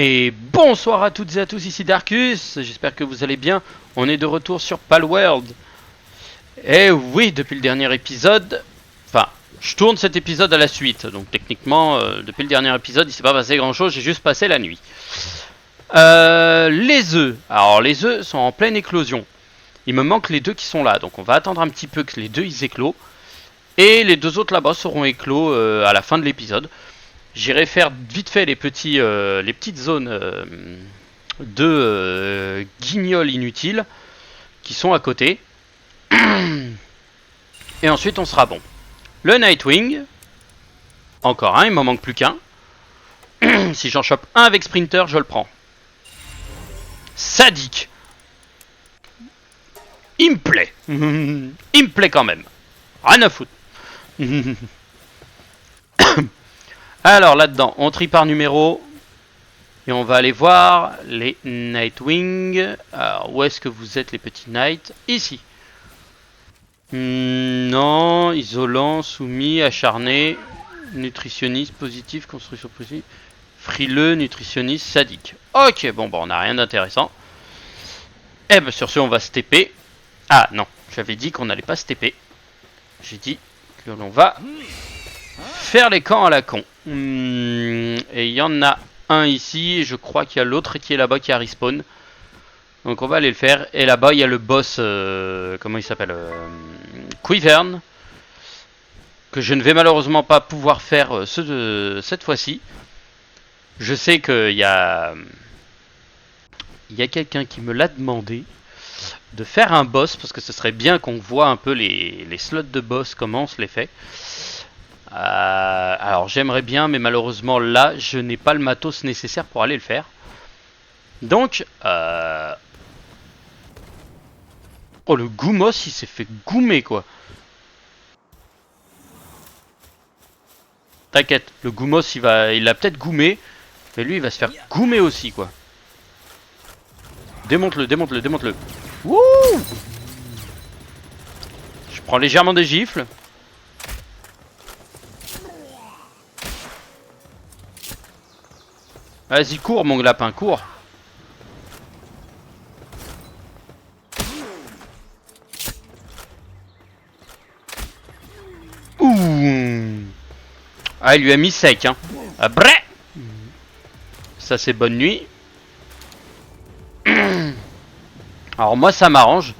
Et bonsoir à toutes et à tous, ici Darkus, j'espère que vous allez bien, on est de retour sur Palworld. Et oui, depuis le dernier épisode, enfin, je tourne cet épisode à la suite, donc techniquement, depuis le dernier épisode, il s'est pas passé grand chose, j'ai juste passé la nuit. Les œufs, alors les œufs sont en pleine éclosion, il me manque les deux qui sont là, donc on va attendre un petit peu que les deux ils éclosent, et les deux autres là-bas seront éclos à la fin de l'épisode. J'irai faire vite fait les petites zones de guignols inutiles qui sont à côté. Et ensuite on sera bon. Le Nightwing, encore un, il m'en manque plus qu'un. Si j'en chope un avec Sprinter, je le prends. Sadique. Il me plaît. Il me plaît quand même. Rien à foutre. Alors là-dedans, on trie par numéro. Et on va aller voir les Nightwing. Alors, où est-ce que vous êtes les petits Night? Ici. Non, isolant, soumis, acharné, nutritionniste, positif, construction positive, frileux, nutritionniste, sadique. Ok, bon, on n'a rien d'intéressant. Eh ben sur ce, on va se TP. Ah non, j'avais dit qu'on n'allait pas se TP. J'ai dit que l'on va faire les camps à la con. Et il y en a un ici, je crois qu'il y a l'autre qui est là-bas qui a respawn. Donc on va aller le faire. Et là-bas il y a le boss, comment il s'appelle, Quivern, que je ne vais malheureusement pas pouvoir faire cette fois-ci. Je sais qu'il y a quelqu'un qui me l'a demandé de faire un boss, parce que ce serait bien qu'on voit un peu les slots de boss, comment on se les fait. Alors j'aimerais bien, mais malheureusement là, je n'ai pas le matos nécessaire pour aller le faire. Donc, oh, le Goumos, il s'est fait goumer, quoi. T'inquiète, le Goumos, il l'a peut-être goumé, mais lui, il va se faire goumer aussi, quoi. Démonte-le, démonte-le, démonte-le. Wouh! Je prends légèrement des gifles. Vas-y, cours, mon lapin, cours. Ouh! Ah, il lui a mis sec, hein. Ah, bré! Ça, c'est bonne nuit. Alors, moi, ça m'arrange.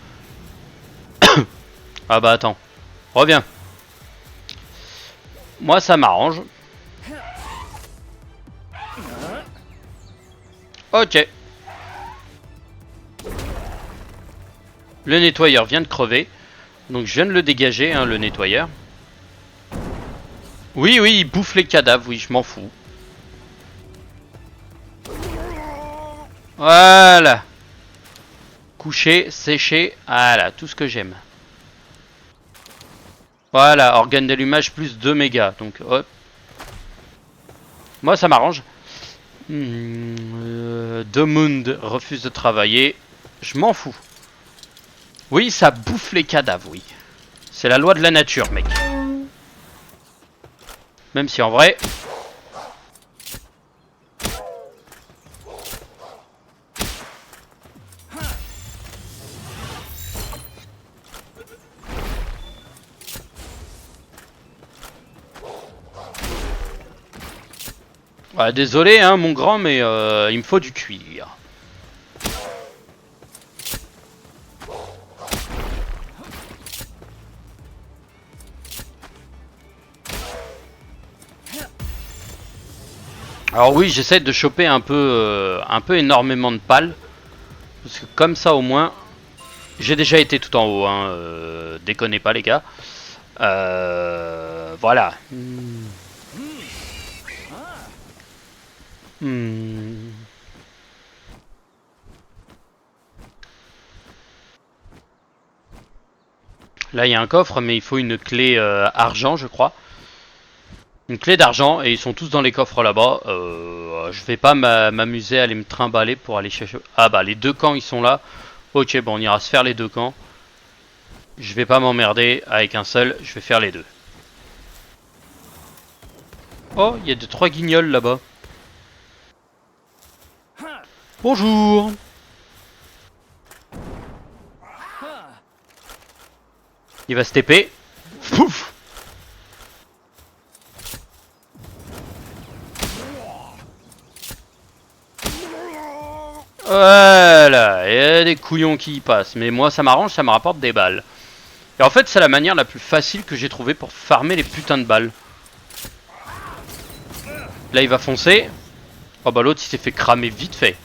Ah bah, attends. Reviens. Moi, ça m'arrange. Ok. Le nettoyeur vient de crever. Donc, je viens de le dégager, hein, le nettoyeur. Oui, oui, il bouffe les cadavres, oui, je m'en fous. Voilà. Coucher, sécher, voilà, tout ce que j'aime. Voilà, organe d'allumage plus 2 mégas, donc hop. Moi ça m'arrange. Domund refuse de travailler. Je m'en fous. Oui, ça bouffe les cadavres, oui. C'est la loi de la nature, mec. Même si en vrai... Ouais, désolé, hein, mon grand, mais il me faut du cuir. Alors oui, j'essaie de choper un peu énormément de pales. Parce que comme ça, au moins... J'ai déjà été tout en haut, hein, déconnez pas, les gars. Voilà. Là, il y a un coffre, mais il faut une clé argent, je crois. Une clé d'argent, et ils sont tous dans les coffres là-bas. Je vais pas m'amuser à aller me trimballer pour aller chercher... Ah bah, les deux camps, ils sont là. Ok, bon, on ira se faire les deux camps. Je vais pas m'emmerder avec un seul, je vais faire les deux. Oh, il y a 3 guignols là-bas. Bonjour. Il va se TP. Pouf. Voilà, il y a des couillons qui y passent. Mais moi ça m'arrange, ça me rapporte des balles. Et en fait c'est la manière la plus facile que j'ai trouvé pour farmer les putains de balles. Là il va foncer. Oh bah l'autre il s'est fait cramer vite fait.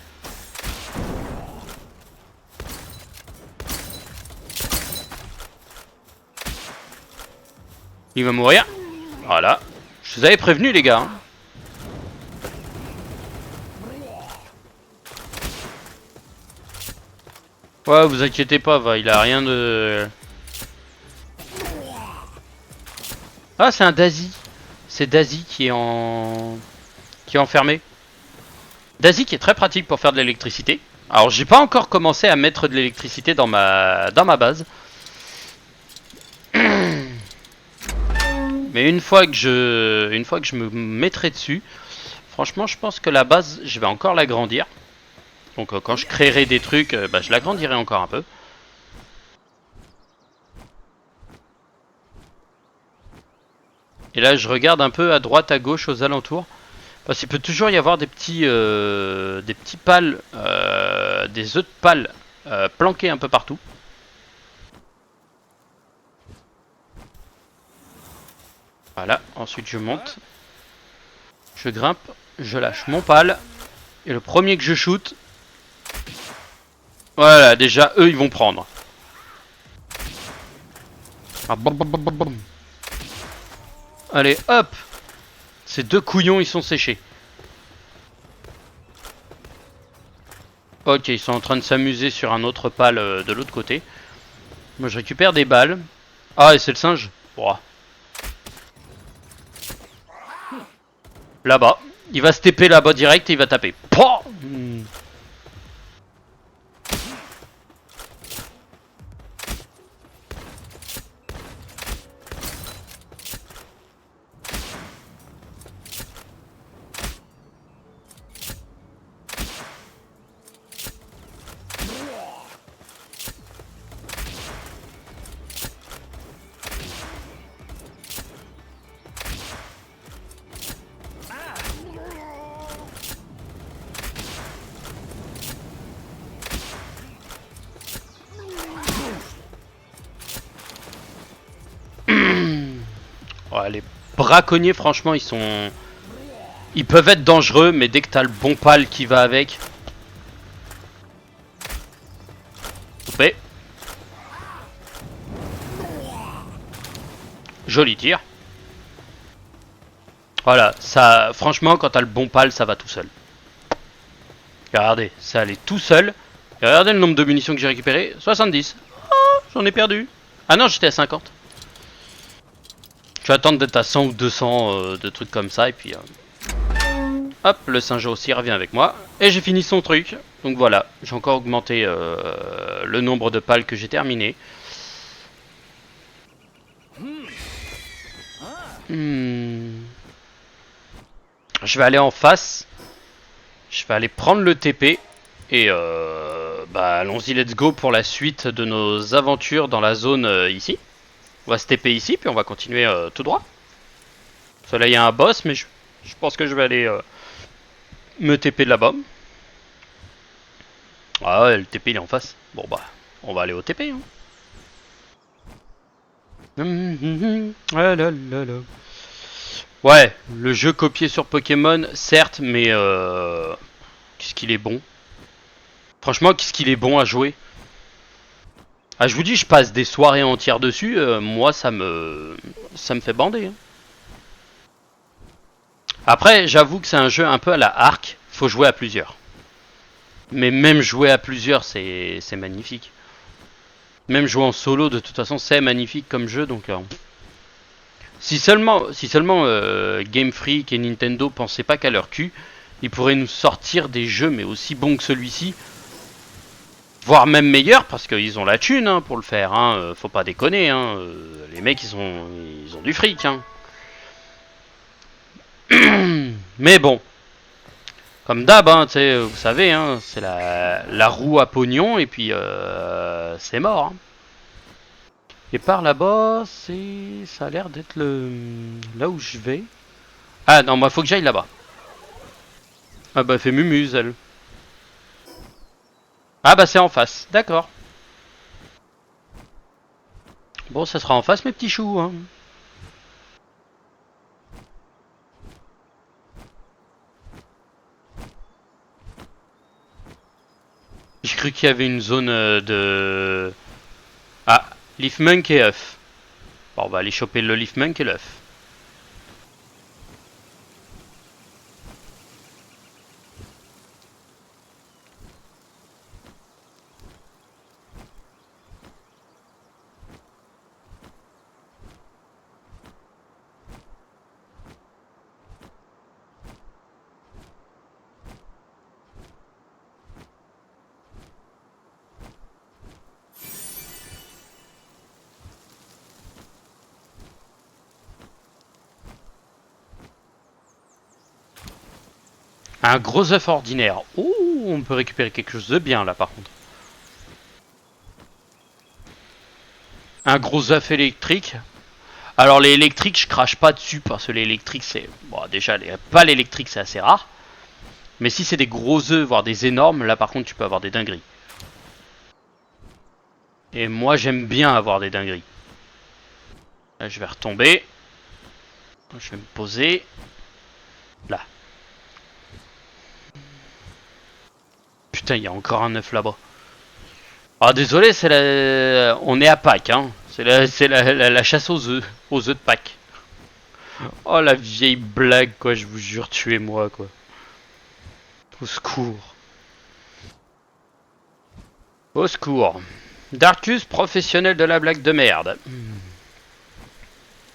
Il va mourir. Voilà. Je vous avais prévenu les gars. Ouais, vous inquiétez pas, va, il a rien de... Ah, c'est un Daisy. C'est Daisy qui est en... qui est enfermé. Daisy qui est très pratique pour faire de l'électricité. Alors, j'ai pas encore commencé à mettre de l'électricité dans ma base. Mais une fois que je me mettrai dessus, franchement, je pense que la base, je vais encore l'agrandir. Donc, quand je créerai des trucs, bah, je l'agrandirai encore un peu. Et là, je regarde un peu à droite, à gauche, aux alentours. Parce qu'il peut toujours y avoir des petits pales, des œufs de pales planqués un peu partout. Voilà, ensuite je monte. Je grimpe, je lâche mon pal. Et le premier que je shoot... Voilà, déjà, eux, ils vont prendre. Ah, bam, bam, bam, bam, bam. Allez, hop. Ces deux couillons, ils sont séchés. Ok, ils sont en train de s'amuser sur un autre pal de l'autre côté. Moi, je récupère des balles. Ah, et c'est le singe. Oh. Là-bas. Il va se TP là-bas direct et il va taper. Pouah. Ouais, les braconniers, franchement, ils peuvent être dangereux, mais dès que t'as le bon pal qui va avec... Coupé. Joli tir. Voilà, ça, franchement, quand t'as le bon pal, ça va tout seul. Regardez, ça allait tout seul. Et regardez le nombre de munitions que j'ai récupéré. 70. Oh, j'en ai perdu. Ah non, j'étais à 50. Je vais attendre d'être à 100 ou 200 de trucs comme ça, et puis... hop, le singe aussi revient avec moi. Et j'ai fini son truc. Donc voilà, j'ai encore augmenté le nombre de pales que j'ai terminé. Je vais aller en face. Je vais aller prendre le TP. Et bah allons-y, let's go pour la suite de nos aventures dans la zone ici. On va se TP ici, puis on va continuer tout droit. Parce que là, il y a un boss, mais je pense que je vais aller me TP de là-bas. Ah ouais, le TP il est en face. Bon bah, on va aller au TP. Hein. Ah là là là. Ouais, le jeu copié sur Pokémon, certes, mais qu'est-ce qu'il est bon. Franchement, qu'est-ce qu'il est bon à jouer. Ah, je vous dis, je passe des soirées entières dessus, moi ça me fait bander. Hein. Après, j'avoue que c'est un jeu un peu à la Ark, faut jouer à plusieurs. Mais même jouer à plusieurs, c'est magnifique. Même jouer en solo, de toute façon, c'est magnifique comme jeu, donc... Si seulement Game Freak et Nintendo pensaient pas qu'à leur cul, ils pourraient nous sortir des jeux mais aussi bons que celui-ci, voire même meilleurs parce qu'ils ont la thune hein, pour le faire. Hein. Faut pas déconner. Hein. Les mecs ils ont du fric. Hein. Mais bon, Comme d'hab, hein, vous savez, hein, c'est la roue à pognon et puis c'est mort. Hein. Et par là-bas, ça a l'air d'être là où je vais. Ah non, moi faut que j'aille là-bas. Ah bah fait mumuse elle. Ah bah c'est en face, d'accord. Bon, ça sera en face mes petits choux. Hein. J'ai cru qu'il y avait une zone de... Ah, Leafmunk et œuf. Bon, on va aller choper le Leafmunk et l'œuf. Un gros œuf ordinaire. Ouh, on peut récupérer quelque chose de bien là par contre. Un gros œuf électrique. Alors les électriques, je crache pas dessus parce que les électriques c'est... Bon déjà, pas l'électrique c'est assez rare. Mais si c'est des gros œufs, voire des énormes, là par contre tu peux avoir des dingueries. Et moi j'aime bien avoir des dingueries. Là je vais retomber. Je vais me poser. Là. Putain, il y a encore un œuf là-bas. Ah désolé, c'est la... On est à Pâques, hein. C'est la chasse aux œufs de Pâques. Oh la vieille blague, quoi, je vous jure, tuez-moi, quoi. Au secours. Au secours. Darkus, professionnel de la blague de merde.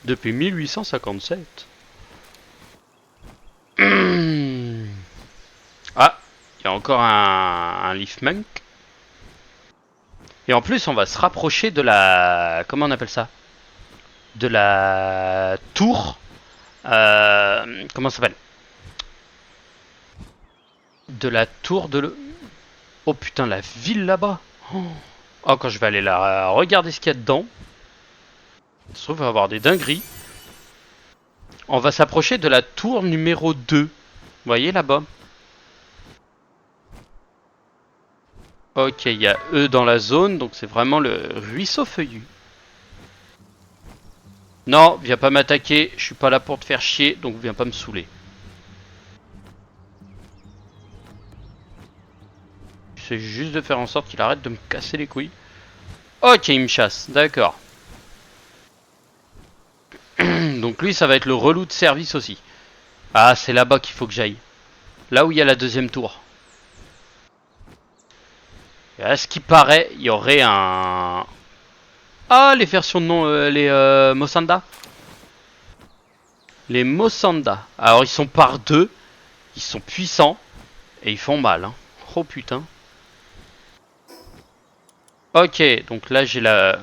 Depuis 1857. Ah, il y a encore un Leafmunk. Et en plus, on va se rapprocher de la... Comment on appelle ça? De la tour. Comment ça s'appelle? De la tour de... Oh putain, la ville là-bas. Oh, quand je vais aller là, regarder ce qu'il y a dedans. Ça se trouve, il va y avoir des dingueries. On va s'approcher de la tour numéro 2. Vous voyez là-bas? Ok, il y a eux dans la zone, donc c'est vraiment le ruisseau feuillu. Non, viens pas m'attaquer, je suis pas là pour te faire chier, donc viens pas me saouler. C'est juste de faire en sorte qu'il arrête de me casser les couilles. Ok, il me chasse, d'accord. Donc lui, ça va être le relou de service aussi. Ah, c'est là-bas qu'il faut que j'aille. Là où il y a la deuxième tour. Et à ce qui paraît, il y aurait un... Ah, les versions de nom, les Mosanda. Les Mosanda. Alors, ils sont par deux. Ils sont puissants. Et ils font mal. Hein. Oh putain. Ok, donc là, j'ai la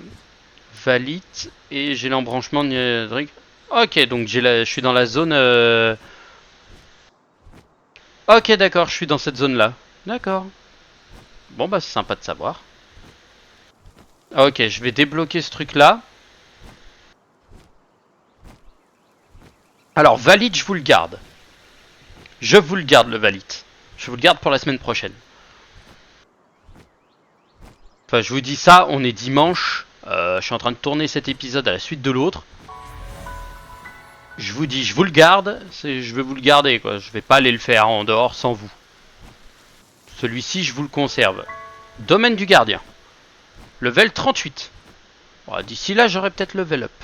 valite. Et j'ai l'embranchement de... Ok, donc je suis dans la zone... Ok, d'accord, je suis dans cette zone-là. D'accord. Bon, bah, c'est sympa de savoir. Ok, je vais débloquer ce truc-là. Alors, valide, je vous le garde. Je vous le garde, le valide. Je vous le garde pour la semaine prochaine. Enfin, je vous dis ça, on est dimanche. Je suis en train de tourner cet épisode à la suite de l'autre. Je vous dis, je vous le garde. Je vais vous le garder, quoi. Je vais pas aller le faire en dehors sans vous. Celui-ci, je vous le conserve. Domaine du gardien. Level 38. Bon, d'ici là, j'aurai peut-être level up.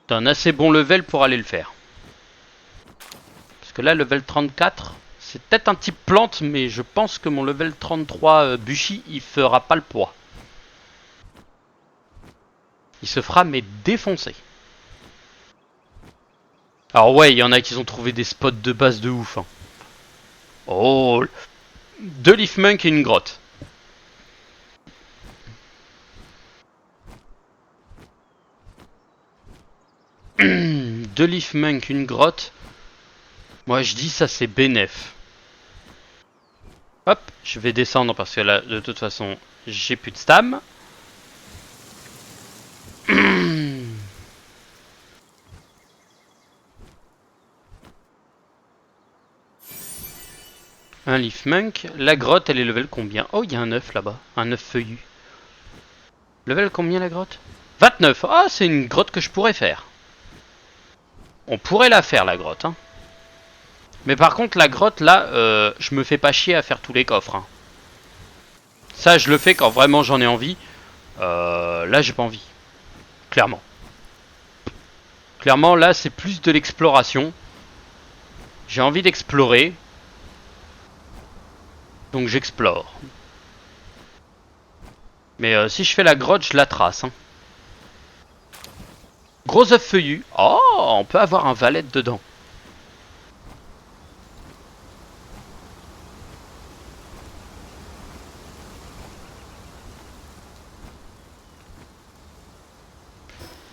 C'est un assez bon level pour aller le faire. Parce que là, level 34, c'est peut-être un type plante, mais je pense que mon level 33 Bushi, il fera pas le poids. Il se fera mais défoncer. Alors ouais, il y en a qui ont trouvé des spots de base de ouf. Hein. Oh, 2 Leafmunk et une grotte. Deux Leafmunk, une grotte. Moi je dis ça c'est bénef. Hop, je vais descendre parce que là de toute façon j'ai plus de stam. Un Leaf Monk. La grotte elle est level combien? Oh il y a un œuf là-bas. Un œuf feuillu. Level combien la grotte? 29. Ah c'est une grotte que je pourrais faire. On pourrait la faire la grotte hein. Mais par contre la grotte là je me fais pas chier à faire tous les coffres hein. Ça je le fais quand vraiment j'en ai envie. Là j'ai pas envie. Clairement. Clairement là c'est plus de l'exploration. J'ai envie d'explorer. Donc j'explore. Mais si je fais la grotte je la trace hein. Gros œuf feuillu. Oh on peut avoir un valet dedans.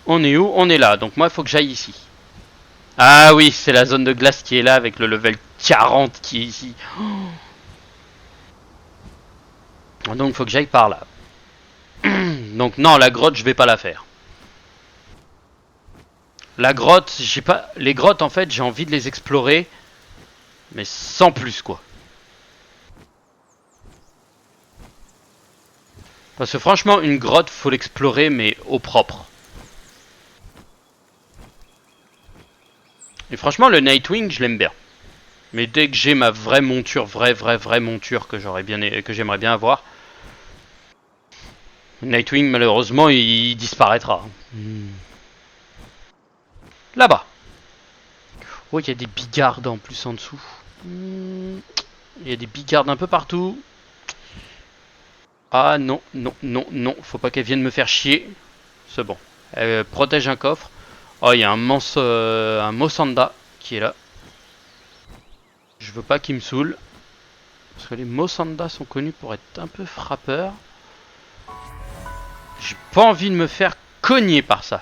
On est où? On est là. Donc moi il faut que j'aille ici. Ah oui, c'est la zone de glace qui est là avec le level 40 qui est ici. Donc il faut que j'aille par là. Donc non, la grotte, je vais pas la faire. La grotte, j'ai pas. Les grottes, en fait, j'ai envie de les explorer, mais sans plus quoi. Parce que franchement, une grotte, faut l'explorer, mais au propre. Et franchement, le Nightwing, je l'aime bien. Mais dès que j'ai ma vraie monture, vraie monture que j'aimerais bien avoir, Nightwing, malheureusement, il disparaîtra. Là-bas. Oh, il y a des bigardes en plus en dessous. Il y a des bigardes un peu partout. Ah non, non, non, non. Faut pas qu'elle vienne me faire chier. C'est bon. Elle protège un coffre. Oh, il y a un Mossanda qui est là. Je veux pas qu'il me saoule. Parce que les Mossanda sont connus pour être un peu frappeurs. J'ai pas envie de me faire cogner par ça.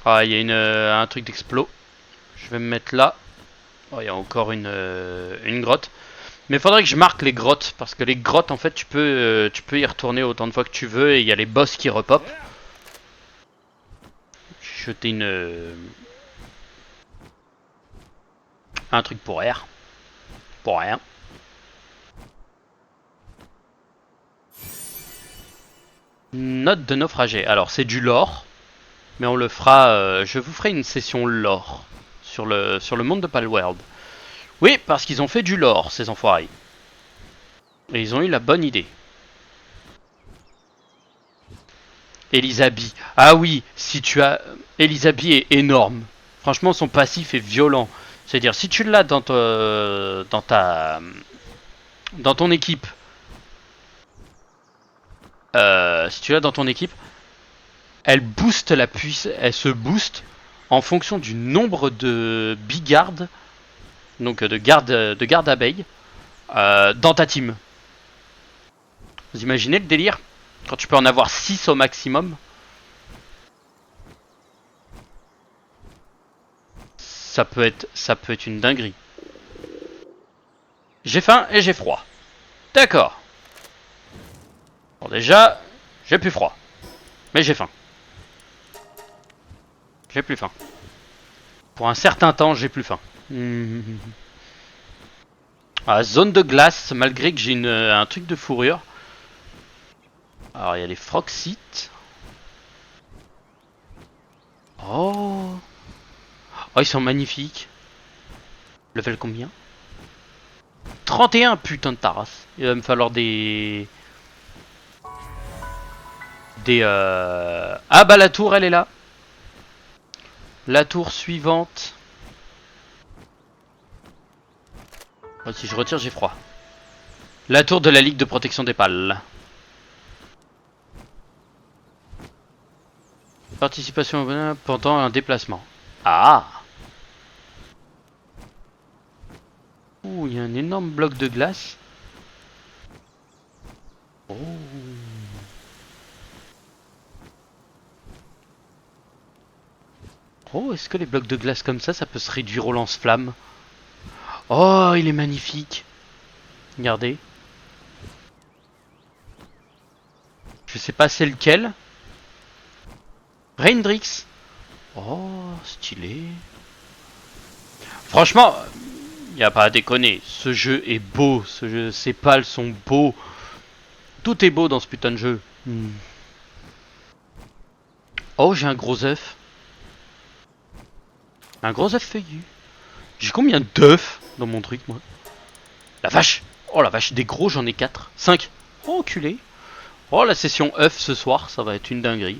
Ah, il y a un truc d'explos. Je vais me mettre là. Oh, il y a encore une grotte. Mais faudrait que je marque les grottes. Parce que les grottes, en fait, tu peux y retourner autant de fois que tu veux. Et il y a les boss qui repopent. J'ai jeté un truc pour air. Pour rien. Note de naufragé. Alors, c'est du lore. Mais on le fera. Je vous ferai une session lore. Sur le monde de Palworld. Oui, parce qu'ils ont fait du lore, ces enfoirés. Et ils ont eu la bonne idée. Elisabi. Ah oui, si tu as... Elisabi est énorme. Franchement, son passif est violent. C'est-à-dire, si tu l'as dans ton équipe... si tu l'as dans ton équipe, elle booste la puissance... Elle se booste en fonction du nombre de bigardes, donc de garde abeilles, dans ta team. Vous imaginez le délire? Quand tu peux en avoir 6 au maximum. Ça peut être une dinguerie. J'ai faim et j'ai froid. D'accord. Bon déjà, j'ai plus froid. Mais j'ai faim. J'ai plus faim. Pour un certain temps, j'ai plus faim. Ah, zone de glace, malgré que j'ai un truc de fourrure. Alors il y a les froxites. Oh. Oh, ils sont magnifiques. Level combien? 31, putain de taras. Il va me falloir des... Ah bah la tour, elle est là. La tour suivante. Oh, si je retire, j'ai froid. La tour de la Ligue de protection des pales. Participation pendant un déplacement. Ah. Ouh, il y a un énorme bloc de glace. Oh. Oh, est-ce que les blocs de glace comme ça peut se réduire au lance-flamme? Oh, il est magnifique. Regardez. Je sais pas c'est lequel. Raindrix. Oh, stylé. Franchement, y a pas à déconner. Ce jeu est beau. Ce jeu, ses pales sont beaux. Tout est beau dans ce putain de jeu. Oh, j'ai un gros œuf. Un gros œuf feuillu. J'ai combien d'œufs dans mon truc, moi? La vache. Oh la vache, des gros, j'en ai 4. 5. Oh, culé. Oh, la session œuf ce soir, ça va être une dinguerie.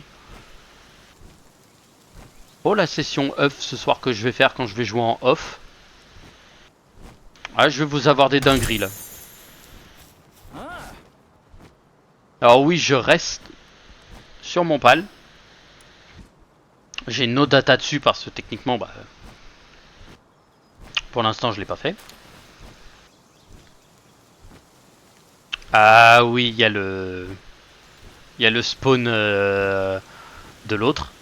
Oh, la session œuf ce soir que je vais faire quand je vais jouer en off. Ah, je vais vous avoir des dingueries là. Alors oui, je reste sur mon pal. J'ai no data dessus parce que techniquement, bah, pour l'instant, je l'ai pas fait. Ah oui, il y a le spawn de l'autre.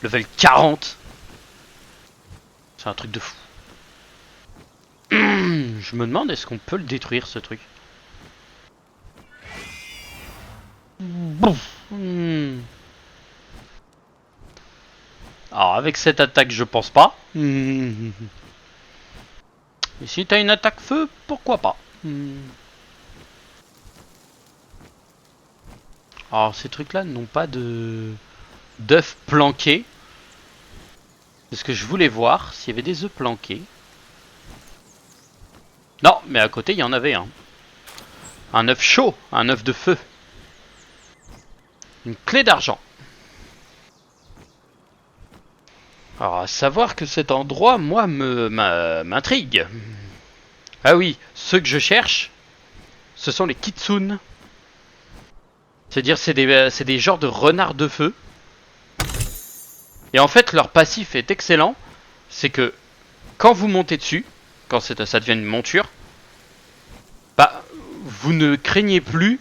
Level 40. C'est un truc de fou. Je me demande est-ce qu'on peut le détruire ce truc. Alors avec cette attaque je pense pas. Et si t'as une attaque feu, pourquoi pas. Alors ces trucs là n'ont pas de d'œufs planqués. C'est ce que je voulais voir, s'il y avait des œufs planqués. Non, mais à côté il y en avait un. Un œuf chaud, un œuf de feu. Une clé d'argent. Alors à savoir que cet endroit, moi, m'intrigue. Ah oui, ceux que je cherche, ce sont les kitsune. C'est-à-dire c'est des genres de renards de feu. Et en fait leur passif est excellent. C'est que quand vous montez dessus, quand ça devient une monture, bah vous ne craignez plus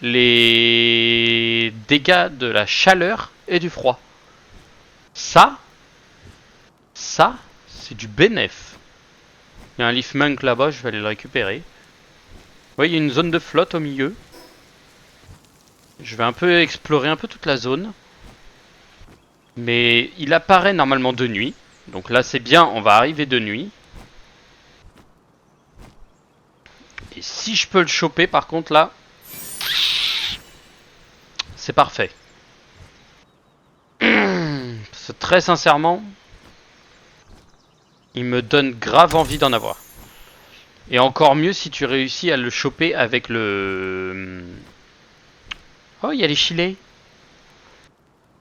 les dégâts de la chaleur et du froid. Ça, c'est du bénéf. Il y a un leaf monk là-bas, je vais aller le récupérer. Oui, il y a une zone de flotte au milieu. Je vais un peu explorer un peu toute la zone. Mais il apparaît normalement de nuit. Donc là c'est bien, on va arriver de nuit. Et si je peux le choper par contre là, c'est parfait. C'est très sincèrement, il me donne grave envie d'en avoir. Et encore mieux si tu réussis à le choper avec le... Oh, il y a les Chilés.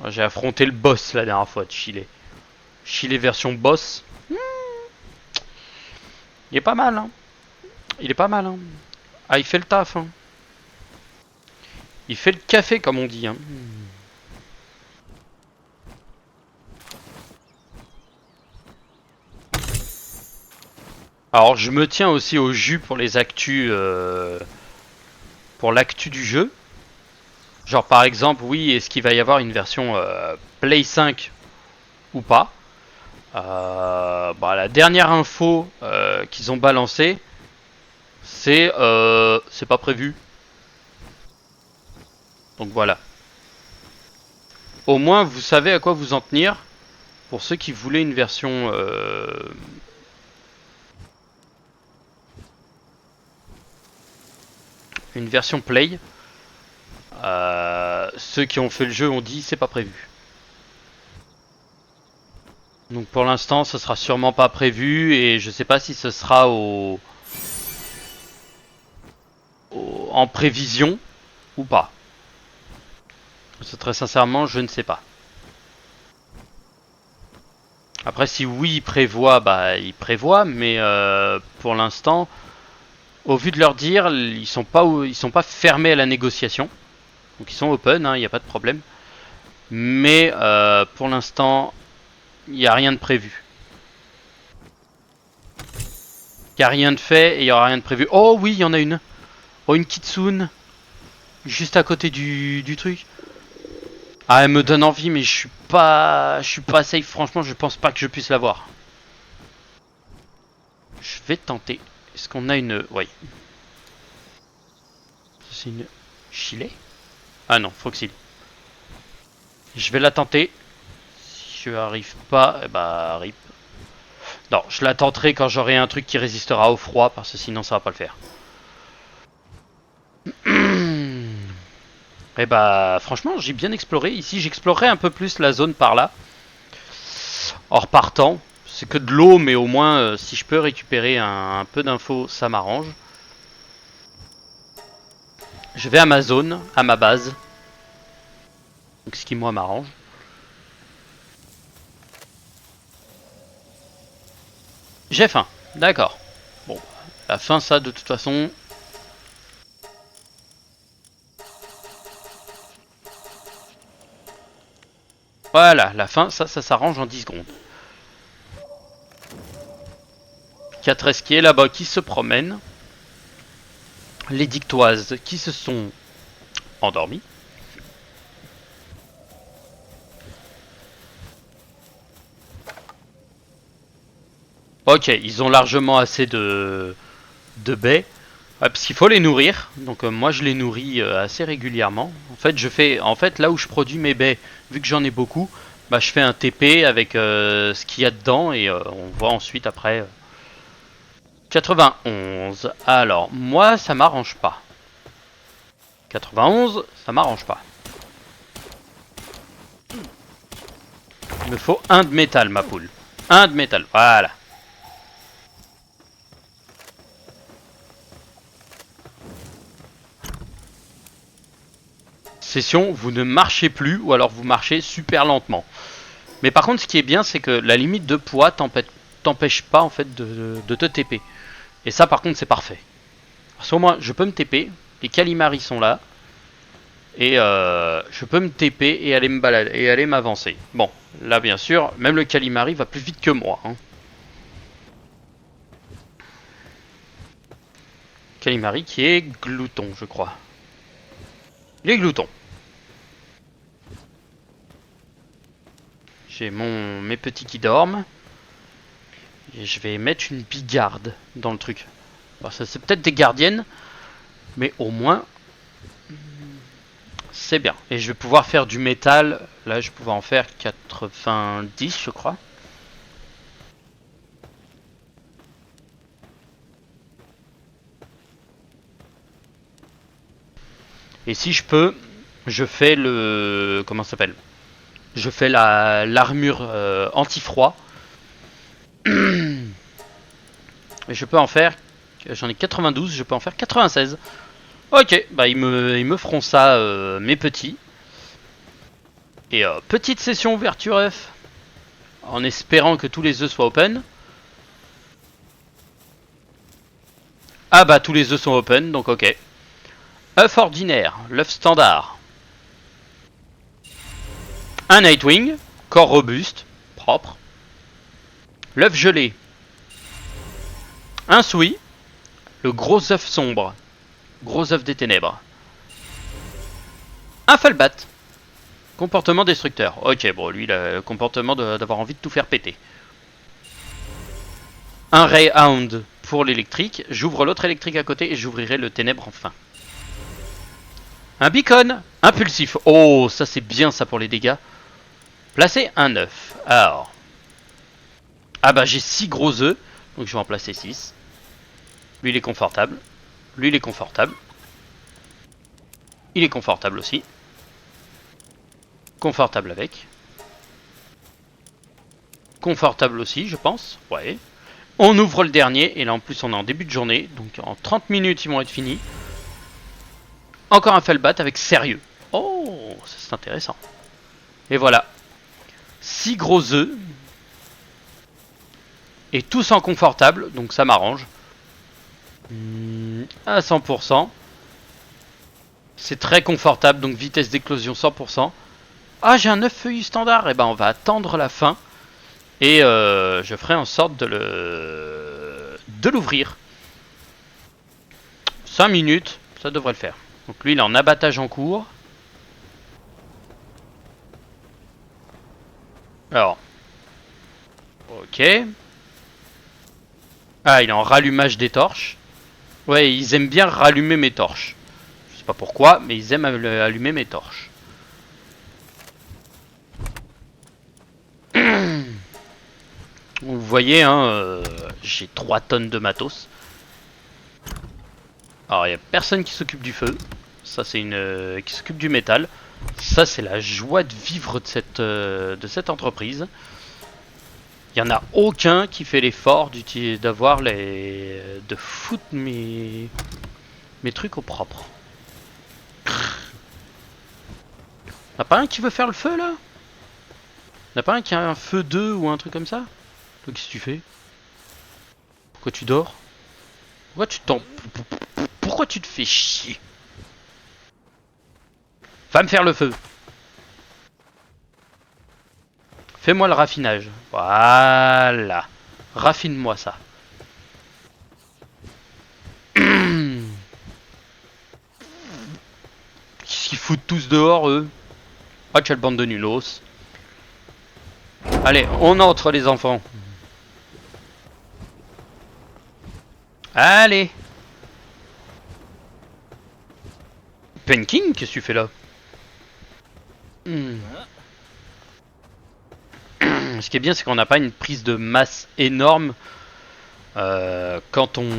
J'ai affronté le boss la dernière fois de Chilé. Chilé version boss. Il est pas mal, hein. Il est pas mal, hein. Ah, il fait le taf, hein. Il fait le café, comme on dit, hein. Alors, je me tiens aussi au jus pour les actus... pour l'actu du jeu. Genre, par exemple, oui, est-ce qu'il va y avoir une version Play 5 ou pas? Bah, la dernière info qu'ils ont balancée, c'est pas prévu. Donc voilà. Au moins vous savez à quoi vous en tenir. Pour ceux qui voulaient une version Play, ceux qui ont fait le jeu ont dit c'est pas prévu. Donc pour l'instant ce sera sûrement pas prévu et je sais pas si ce sera en prévision ou pas. Très sincèrement je ne sais pas. Après si oui il prévoit, bah il prévoit, mais pour l'instant, au vu de leur dire, ils sont pas fermés à la négociation. Donc ils sont open, il n'y a pas de problème. Mais pour l'instant, il n'y a rien de prévu. Il n'y a rien de fait et il n'y aura rien de prévu. Oh oui, il y en a une. Oh, une kitsune. Juste à côté du truc. Ah, elle me donne envie, mais je suis pas safe. Franchement, je pense pas que je puisse l'avoir. Je vais tenter. Est-ce qu'on a une... Oui. C'est une... Chile. Ah non, Foxy. Je vais la tenter. Si je arrive pas, eh bah, rip. Non, je la tenterai quand j'aurai un truc qui résistera au froid, parce que sinon ça va pas le faire. Et bah, franchement, j'ai bien exploré. Ici, j'explorerai un peu plus la zone par là. En repartant. C'est que de l'eau, mais au moins, si je peux récupérer un peu d'infos, ça m'arrange. Je vais à ma zone, à ma base. Donc, ce qui, moi, m'arrange. J'ai faim. D'accord. Bon, la faim, ça, de toute façon... Voilà, la faim, ça s'arrange en 10 secondes. 4 esquiers là-bas qui se promènent. Les dictoises qui se sont endormies. Ok, ils ont largement assez de baies. Ouais, parce qu'il faut les nourrir. Donc moi je les nourris assez régulièrement. En fait là où je produis mes baies, vu que j'en ai beaucoup, bah je fais un TP avec ce qu'il y a dedans et on voit ensuite après. 91. Alors moi ça m'arrange pas. 91, ça m'arrange pas. Il me faut un de métal ma poule. Un de métal, voilà. Session, vous ne marchez plus ou alors vous marchez super lentement. Mais par contre, ce qui est bien, c'est que la limite de poids t'empêche pas en fait de te TP. Et ça, par contre, c'est parfait. Parce qu'au moins, je peux me TP, les Calimari sont là, et je peux me TP et aller me balader et aller m'avancer. Bon, là, bien sûr, même le Calimari va plus vite que moi. Hein. Calimari qui est glouton, je crois. Il est glouton. J'ai mes petits qui dorment. Et je vais mettre une bigarde dans le truc. Alors ça c'est peut-être des gardiennes, mais au moins c'est bien. Et je vais pouvoir faire du métal. Là je vais pouvoir en faire 90 je crois. Et si je peux, je fais le... Comment ça s'appelle? Je fais l'armure anti-froid. Et je peux en faire... J'en ai 92, je peux en faire 96. Ok, bah ils me feront ça, mes petits. Et petite session ouverture œuf. En espérant que tous les œufs soient open. Ah bah tous les œufs sont open, donc ok. œuf ordinaire, l'œuf standard. Un Nightwing, corps robuste, propre. L'œuf gelé. Un Sui, le gros œuf sombre. Gros œuf des ténèbres. Un Falbat. Comportement destructeur. Ok, bon, lui, il a le comportement d'avoir envie de tout faire péter. Un Rayhound pour l'électrique. J'ouvre l'autre électrique à côté et j'ouvrirai le ténèbre enfin. Un Beacon impulsif. Oh, ça c'est bien ça pour les dégâts. Placer un œuf. Alors. Ah bah j'ai 6 gros œufs. Donc je vais en placer 6. Lui il est confortable. Lui il est confortable. Il est confortable aussi. Confortable avec. Confortable aussi je pense. Ouais. On ouvre le dernier. Et là en plus on est en début de journée. Donc en 30 minutes ils vont être finis. Encore un Felbat avec sérieux. Oh, ça c'est intéressant. Et voilà. 6 gros œufs. Et tous en confortable. Donc ça m'arrange. À 100%. C'est très confortable. Donc vitesse d'éclosion 100%. Ah, j'ai un œuf feuillu standard. Et ben on va attendre la fin. Et je ferai en sorte de l'ouvrir. 5 minutes, ça devrait le faire. Donc lui, il est en abattage en cours. Alors. Ok. Ah, il est en rallumage des torches. Ouais, ils aiment bien rallumer mes torches. Je sais pas pourquoi, mais ils aiment allumer mes torches. Vous voyez, hein, j'ai 3 tonnes de matos. Alors, il n'y a personne qui s'occupe du feu. Ça, c'est une qui s'occupe du métal. Ça, c'est la joie de vivre de cette entreprise. Il n'y en a aucun qui fait l'effort d'avoir de foutre mes trucs au propre. Y'a pas un qui veut faire le feu là? Y'a pas un qui a un feu 2 ou un truc comme ça? Toi, qu'est-ce que tu fais? Pourquoi tu dors? Pourquoi tu te fais chier? Va me faire le feu. Fais-moi le raffinage. Voilà. Raffine-moi ça. Qu'est-ce qu'ils foutent tous dehors, eux? Ah, quelle bande de nulos. Allez, on entre, les enfants. Allez. Penking, qu'est-ce que tu fais là? Ce qui est bien, c'est qu'on n'a pas une prise de masse énorme quand on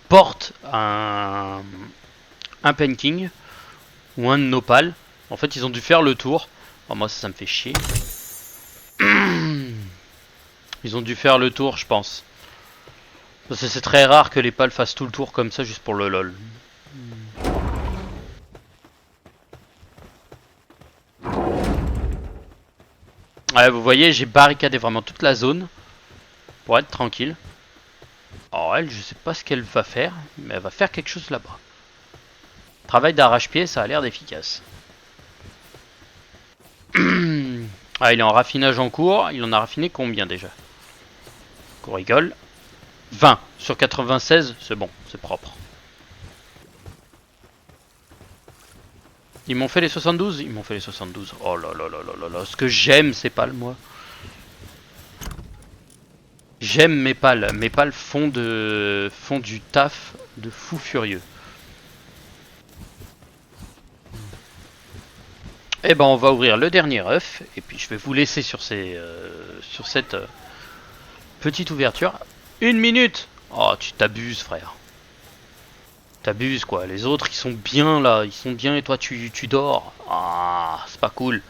porte un Penking ou un Nopal. En fait, ils ont dû faire le tour. Oh, moi, ça me fait chier. Ils ont dû faire le tour, je pense. Parce que c'est très rare que les pales fassent tout le tour comme ça juste pour le lol. Ouais, vous voyez, j'ai barricadé vraiment toute la zone pour être tranquille. Alors elle, je sais pas ce qu'elle va faire, mais elle va faire quelque chose là-bas. Travail d'arrache-pied, ça a l'air d'efficace. Ah, il est en raffinage en cours. Il en a raffiné combien déjà? Qu'on rigole. 20 sur 96, c'est bon, c'est propre. Ils m'ont fait les 72? Ils m'ont fait les 72. Oh là là là là là là. Ce que j'aime, c'est pales, moi. J'aime mes pales. Mes pales font du taf de fou furieux. Eh ben, on va ouvrir le dernier œuf. Et puis, je vais vous laisser sur cette petite ouverture. 1 minute! Oh, tu t'abuses, frère. T'abuses, quoi. Les autres, ils sont bien, là. Ils sont bien, et toi, tu dors. Ah, c'est pas cool.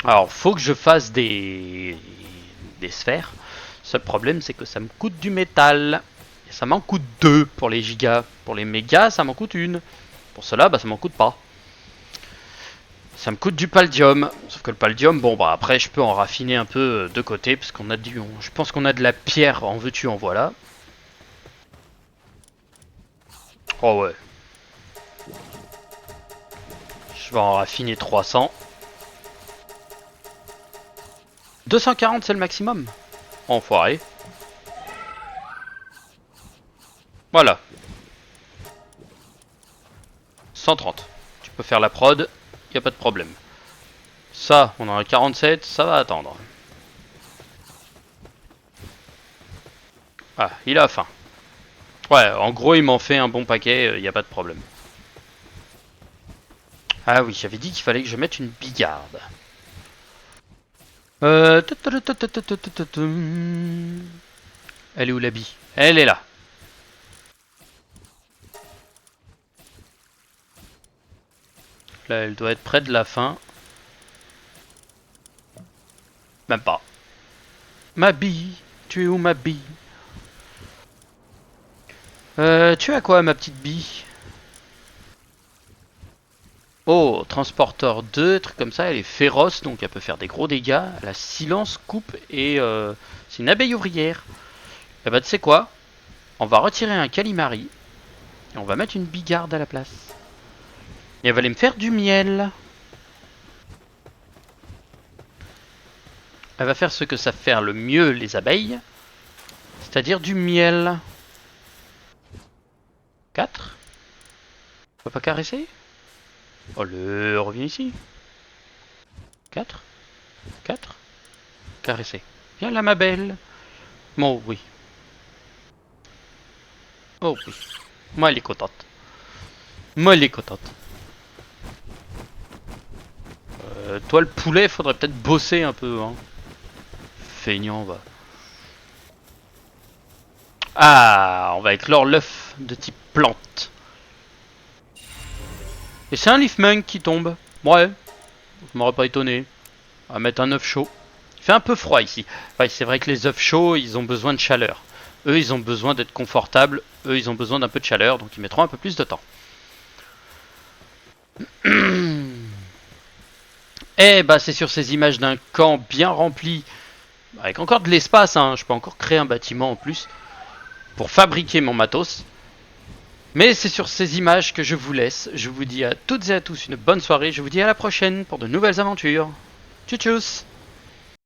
Alors, faut que je fasse des sphères. Le seul problème, c'est que ça me coûte du métal. Et ça m'en coûte 2 pour les gigas. Pour les mégas, ça m'en coûte 1. Pour cela, bah, ça m'en coûte pas. Ça me coûte du palladium. Sauf que le palladium, bon, bah, après, je peux en raffiner un peu de côté. Parce qu'on a je pense qu'on a de la pierre, en veux-tu, en voilà. Oh ouais. Je vais en raffiner 300. 240, c'est le maximum. Enfoiré. Voilà. 130. Tu peux faire la prod, y a pas de problème. Ça, on en a 47, ça va attendre. Ah, il a faim. Ouais, en gros, il m'en fait un bon paquet, y a pas de problème. Ah oui, j'avais dit qu'il fallait que je mette une bigarde. Elle est où la bille? Elle est là. Là, elle doit être près de la fin. Même pas. Ma bille, tu es où ma bille? Tu as quoi ma petite bille? Oh, transporteur 2, truc comme ça, elle est féroce, donc elle peut faire des gros dégâts. Elle a silence, coupe et c'est une abeille ouvrière. Et bah tu sais quoi? On va retirer un calimari et on va mettre une bigarde à la place. Et elle va aller me faire du miel. Elle va faire ce que savent faire le mieux les abeilles, c'est-à-dire du miel. 4. On peut pas caresser? Oh le, reviens ici. 4. 4. Caresser. Viens là ma belle. Oh oui. Oh oui. Moi elle est contente. Moi elle est contente. Toi le poulet, faudrait peut-être bosser un peu. Hein. Feignant va. Ah, on va éclore l'œuf de type plante. Et c'est un leafmunk qui tombe. Ouais, je m'aurais pas étonné. On va mettre un œuf chaud. Il fait un peu froid ici. Ouais, c'est vrai que les œufs chauds, ils ont besoin de chaleur. Eux, ils ont besoin d'être confortables. Eux, ils ont besoin d'un peu de chaleur, donc ils mettront un peu plus de temps. Eh bah, c'est sur ces images d'un camp bien rempli, avec encore de l'espace, hein. Je peux encore créer un bâtiment en plus pour fabriquer mon matos. Mais c'est sur ces images que je vous laisse. Je vous dis à toutes et à tous une bonne soirée. Je vous dis à la prochaine pour de nouvelles aventures. Tchuss tchuss.